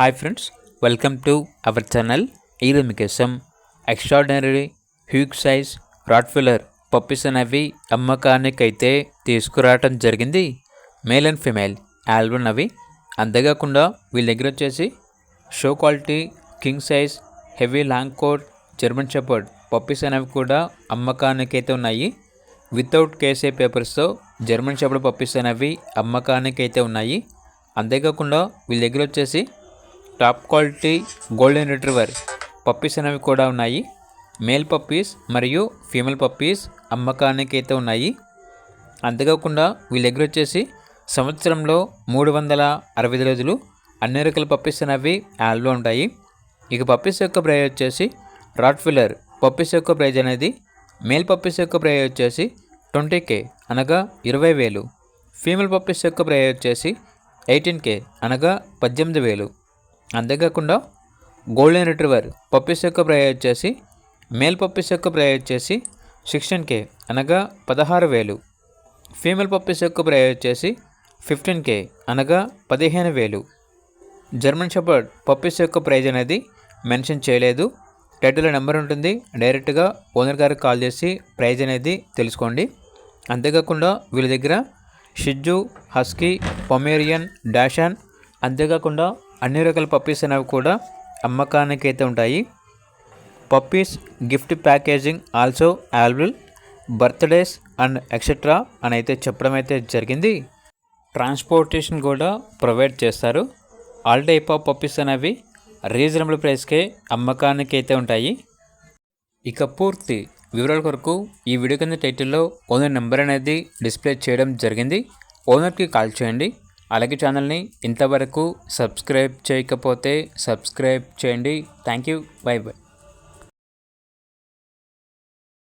Hi friends, welcome to our channel. ఈరోజు మీకోసం extraordinary huge size Rottweiler puppies అనేవి అమ్మకానికి అయితే తీసుకురావటం జరిగింది. మేల్ అండ్ ఫిమేల్ ఆల్బన్ అవి. అంతేకాకుండా వీళ్ళ దగ్గర వచ్చేసి show quality king size heavy long coat German shepherd puppies అనేవి కూడా అమ్మకానికి అయితే ఉన్నాయి. వితౌట్ కేసే పేపర్స్తో జర్మన్ షెపర్డ్ పప్పీస్ అనేవి అమ్మకానికి అయితే ఉన్నాయి. అంతేకాకుండా వీళ్ళ దగ్గర వచ్చేసి top quality golden retriever puppies అనేవి కూడా ఉన్నాయి. మేల్ పప్పీస్ మరియు ఫీమేల్ పప్పీస్ అమ్మకానికి అయితే ఉన్నాయి. అంతేకాకుండా వీళ్ళ దగ్గర వచ్చేసి సంవత్సరంలో 365 రోజులు అన్ని రకాల పప్పీస్ అనేవి యాడ్లో ఉంటాయి. ఇక పప్పీస్ యొక్క ప్రైజ్ వచ్చేసి రాట్ఫిల్లర్ పప్పీస్ యొక్క ప్రైజ్ అనేది మేల్ పప్పీస్ యొక్క ప్రైజ్ వచ్చేసి 20K అనగా 20,000. ఫీమేల్ పప్పీస్ యొక్క ప్రైజ్ వచ్చేసి 18K అనగా 18,000. అంతేకాకుండా గోల్డెన్ రిట్రీవర్ పప్పీస్ యొక్క ప్రైజ్ వచ్చేసి మేల్ పప్పీస్ యొక్క ప్రైజ్ వచ్చేసి 16K అనగా 16,000. ఫీమేల్ పప్పీస్ యొక్క ప్రైజ్ వచ్చేసి 15K అనగా 15,000. జర్మన్ షెపర్డ్ పప్పీస్ యొక్క ప్రైజ్ అనేది మెన్షన్ చేయలేదు. టైటిల్లో నెంబర్ ఉంటుంది, డైరెక్ట్గా ఓనర్ గారికి కాల్ చేసి ప్రైజ్ అనేది తెలుసుకోండి. అంతేకాకుండా వీళ్ళ దగ్గర షిజ్జు, హస్కీ, పొమేరియన్, డాషాన్, అంతేకాకుండా అన్ని రకాల పప్పీస్ అనేవి కూడా అమ్మకానికి అయితే ఉంటాయి. Puppies gift packaging also available, birthdays and etcetera అని అయితే చెప్పడం అయితే జరిగింది. ట్రాన్స్పోర్టేషన్ కూడా ప్రొవైడ్ చేస్తారు. ఆల్ టైప్ ఆఫ్ పప్పీస్ అనేవి రీజనబుల్ ప్రైస్కే అమ్మకానికి అయితే ఉంటాయి. ఇక పూర్తి వివరాల కొరకు ఈ వీడియో కింద టైటిల్లో ఓనర్ నెంబర్ అనేది డిస్ప్లే చేయడం జరిగింది. ఓనర్కి కాల్ చేయండి. అలాగే ఛానల్ని ఇంతవరకు సబ్స్క్రైబ్ చేయకపోతే సబ్స్క్రైబ్ చేయండి. Thank you. By by.